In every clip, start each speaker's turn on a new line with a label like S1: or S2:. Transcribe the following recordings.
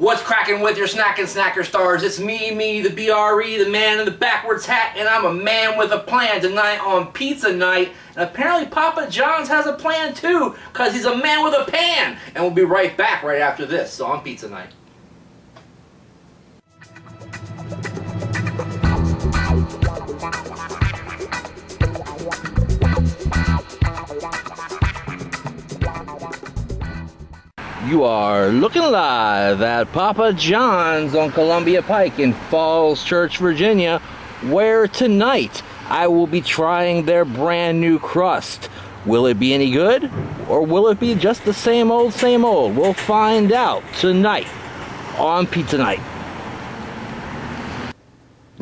S1: What's cracking with your snackin' snacker stars? It's me, the BRE, the man in the backwards hat, and I'm a man with a plan tonight on Pizza Night. And apparently Papa John's has a plan too, because he's a man with a pan. And we'll be right back right after this on Pizza Night. You are looking live at Papa John's on Columbia Pike in Falls Church, Virginia, where tonight I will be trying their brand new crust. Will it be any good, or will it be just the same old, same old? We'll find out tonight on Pizza Night.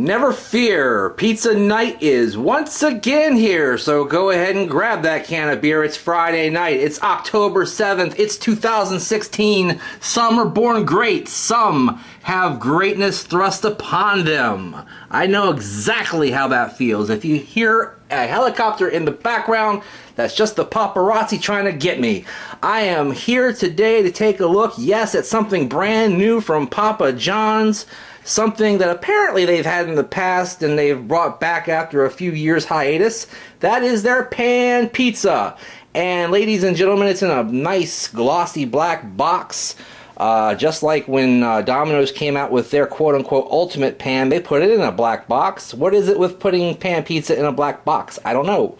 S1: Never fear, Pizza Night is once again here, so go ahead and grab that can of beer. It's Friday night, it's October 7th, it's 2016. Some are born great, some have greatness thrust upon them. I know exactly how that feels. If you hear a helicopter in the background, that's just the paparazzi trying to get me. I am here today to take a look, yes, at something brand new from Papa John's. Something that apparently they've had in the past and they've brought back after a few years hiatus. That is their pan pizza. And ladies and gentlemen, it's in a nice glossy black box. Just like when Domino's came out with their quote-unquote ultimate pan, they put it in a black box. What is it with putting pan pizza in a black box? I don't know.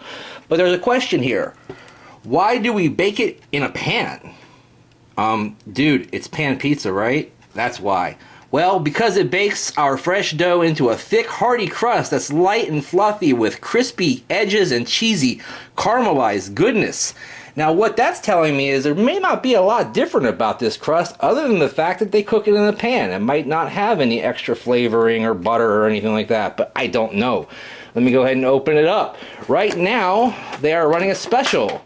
S1: But there's a question here. Why do we bake it in a pan? Dude, it's pan pizza, right? That's why. Well, because it bakes our fresh dough into a thick, hearty crust that's light and fluffy with crispy edges and cheesy, caramelized goodness. Now, what that's telling me is there may not be a lot different about this crust other than the fact that they cook it in a pan. It might not have any extra flavoring or butter or anything like that, but I don't know. Let me go ahead and open it up. Right now, they are running a special.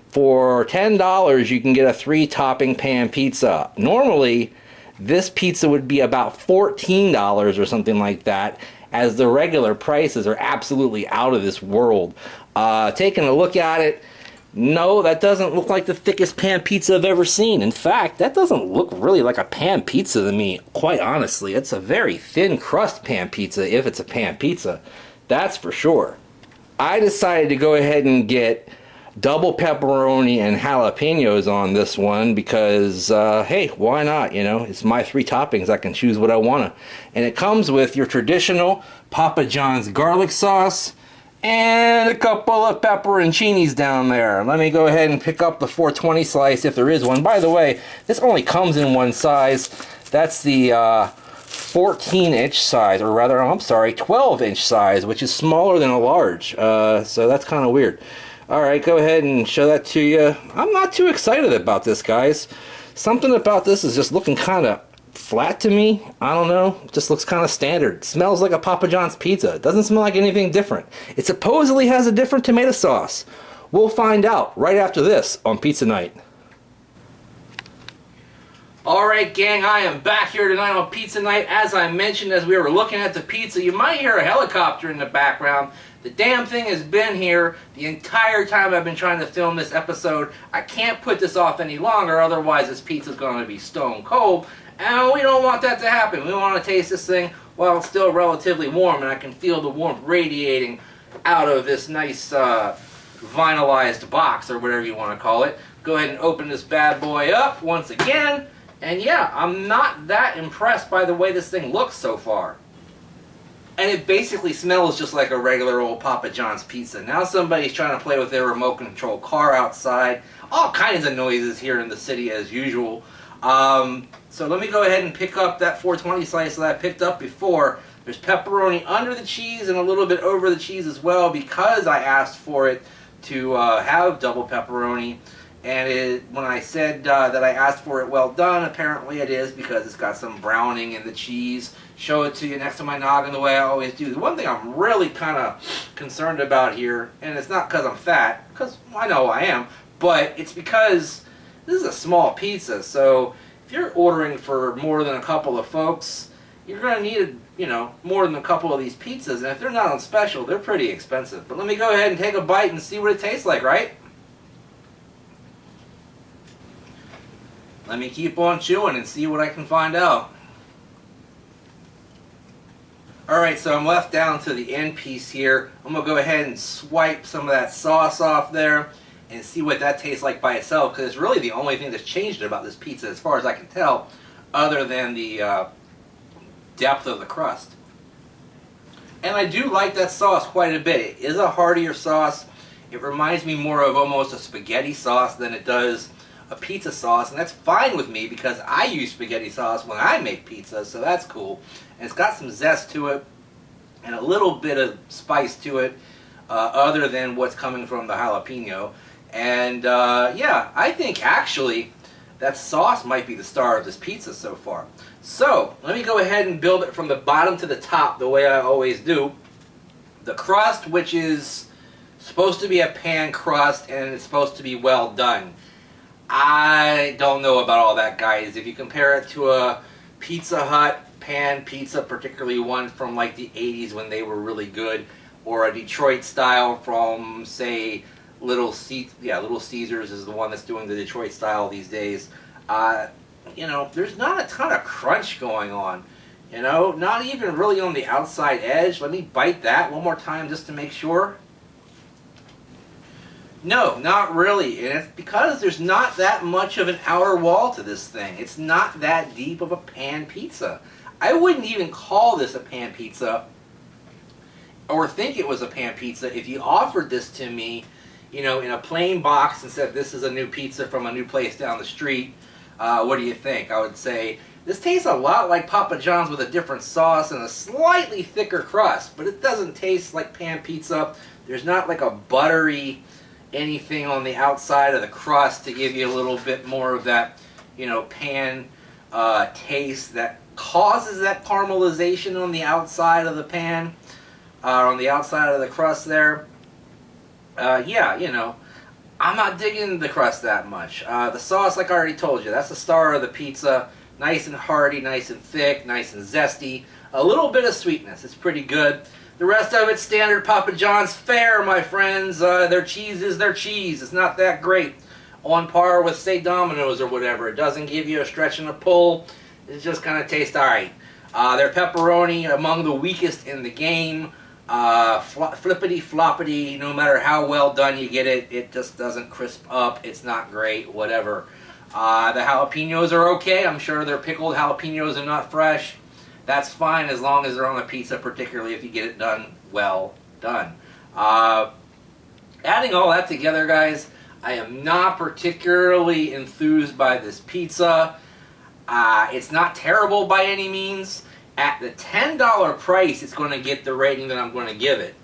S1: For $10, you can get a 3-topping pan pizza. Normally, this pizza would be about $14 or something like that, as the regular prices are absolutely out of this world. Taking a look at it, no, that doesn't look like the thickest pan pizza I've ever seen. In fact, that doesn't look really like a pan pizza to me, quite honestly. It's a very thin crust pan pizza, if it's a pan pizza. That's for sure. I decided to go ahead and get double pepperoni and jalapenos on this one because, hey, why not? You know, it's my 3 toppings. I can choose what I want to. And it comes with your traditional Papa John's garlic sauce and a couple of pepperoncinis down there. Let me go ahead and pick up the 420 slice if there is one. By the way, this only comes in one size. That's the 14-inch size, or rather, I'm sorry, 12-inch size, which is smaller than a large. So that's kind of weird. Alright, go ahead and show that to you. I'm not too excited about this, guys. Something about this is just looking kind of flat to me. I don't know. It just looks kind of standard. It smells like a Papa John's pizza. It doesn't smell like anything different. It supposedly has a different tomato sauce. We'll find out right after this on Pizza Night. Alright, gang, I am back here tonight on Pizza Night. As I mentioned, as we were looking at the pizza, you might hear a helicopter in the background. The damn thing has been here the entire time I've been trying to film this episode. I can't put this off any longer, otherwise this pizza's going to be stone cold. And we don't want that to happen. We want to taste this thing while it's still relatively warm, and I can feel the warmth radiating out of this nice vinylized box, or whatever you want to call it. Go ahead and open this bad boy up once again. And yeah, I'm not that impressed by the way this thing looks so far. And it basically smells just like a regular old Papa John's pizza. Now somebody's trying to play with their remote control car outside. All kinds of noises here in the city as usual. So let me go ahead and pick up that 420 slice that I picked up before. There's pepperoni under the cheese and a little bit over the cheese as well, because I asked for it to have double pepperoni. And when I said that I asked for it well done, apparently it is, because it's got some browning in the cheese. Show it to you next to my noggin the way I always do. The one thing I'm really kind of concerned about here, and it's not because I'm fat, because I know I am, but it's because this is a small pizza. So if you're ordering for more than a couple of folks, you're going to need, you know, more than a couple of these pizzas. And if they're not on special, they're pretty expensive. But let me go ahead and take a bite and see what it tastes like, right? Let me keep on chewing and see what I can find out. Alright, so I'm left down to the end piece here. I'm going to go ahead and swipe some of that sauce off there and see what that tastes like by itself, because it's really the only thing that's changed about this pizza as far as I can tell, other than the depth of the crust. And I do like that sauce quite a bit. It is a heartier sauce. It reminds me more of almost a spaghetti sauce than it does a pizza sauce, and that's fine with me because I use spaghetti sauce when I make pizza, so that's cool. And it's got some zest to it and a little bit of spice to it, other than what's coming from the jalapeno. And yeah, I think actually that sauce might be the star of this pizza so far. So let me go ahead and build it from the bottom to the top the way I always do. The crust, which is supposed to be a pan crust and it's supposed to be well done. I don't know about all that, guys. If you compare it to a Pizza Hut pan pizza, particularly one from like the 80s when they were really good, or a Detroit style from, say, Little Caesars is the one that's doing the Detroit style these days. You know, there's not a ton of crunch going on. You know, not even really on the outside edge. Let me bite that one more time just to make sure. No, not really, and it's because there's not that much of an outer wall to this thing. It's not that deep of a pan pizza. I wouldn't even call this a pan pizza or think it was a pan pizza if you offered this to me, you know, in a plain box and said this is a new pizza from a new place down the street. What do you think? I would say this tastes a lot like Papa John's with a different sauce and a slightly thicker crust, but it doesn't taste like pan pizza. There's not like a buttery anything on the outside of the crust to give you a little bit more of that, you know, pan taste that causes that caramelization on the outside of the pan, on the outside of the crust there. Yeah, you know, I'm not digging the crust that much. The sauce, like I already told you, that's the star of the pizza. Nice and hearty, nice and thick, nice and zesty. A little bit of sweetness. It's pretty good. The rest of it's standard Papa John's fare, my friends. Their cheese is their cheese. It's not that great. On par with, say, Domino's or whatever. It doesn't give you a stretch and a pull. It just kind of tastes alright. Their pepperoni, among the weakest in the game. Flippity floppity, no matter how well done you get it, it just doesn't crisp up. It's not great, whatever. The jalapenos are okay. I'm sure they're pickled jalapenos and not fresh. That's fine as long as they're on a pizza, particularly if you get it done well done. Adding all that together, guys, I am not particularly enthused by this pizza. It's not terrible by any means. At the $10 price, it's going to get the rating that I'm going to give it.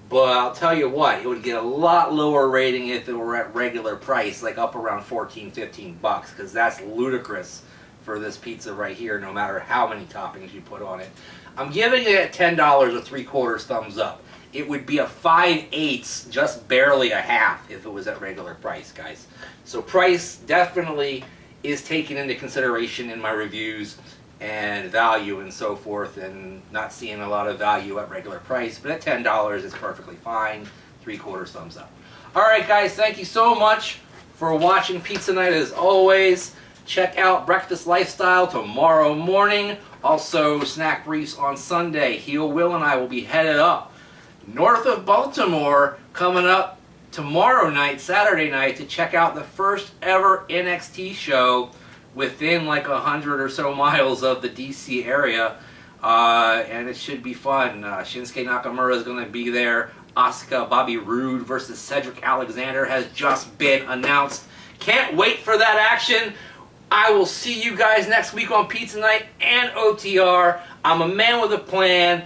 S1: But I'll tell you what, it would get a lot lower rating if it were at regular price, like up around 14, 15 bucks, because that's ludicrous for this pizza right here, no matter how many toppings you put on it. I'm giving it at $10 a 3/4 thumbs up. It would be a 5/8, just barely a half, if it was at regular price, guys. So price definitely is taken into consideration in my reviews, and value and so forth, and not seeing a lot of value at regular price, but at $10 is perfectly fine. 3/4 thumbs up. Alright guys, thank you so much for watching Pizza Night as always. Check out Breakfast Lifestyle tomorrow morning. Also Snack Briefs on Sunday. Heel Will and I will be headed up north of Baltimore coming up tomorrow night, Saturday night, to check out the first ever NXT show within like 100 or so miles of the DC area, and it should be fun. Shinsuke Nakamura is going to be there. Asuka Bobby Roode versus Cedric Alexander has just been announced. Can't wait for that action. I will see you guys next week on Pizza Night and OTR. I'm a man with a plan.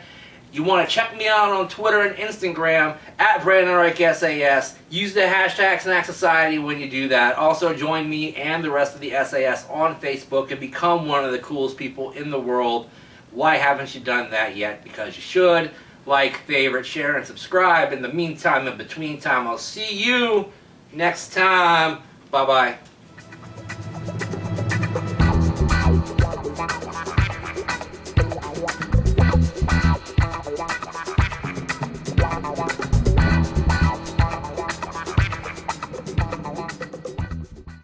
S1: You want to check me out on Twitter and Instagram at BrandonReichSAS. Use the hashtag Snack Society when you do that. Also join me and the rest of the SAS on Facebook and become one of the coolest people in the world. Why haven't you done that yet? Because you should. Like, favorite, share, and subscribe. In the meantime, in between time, I'll see you next time. Bye-bye.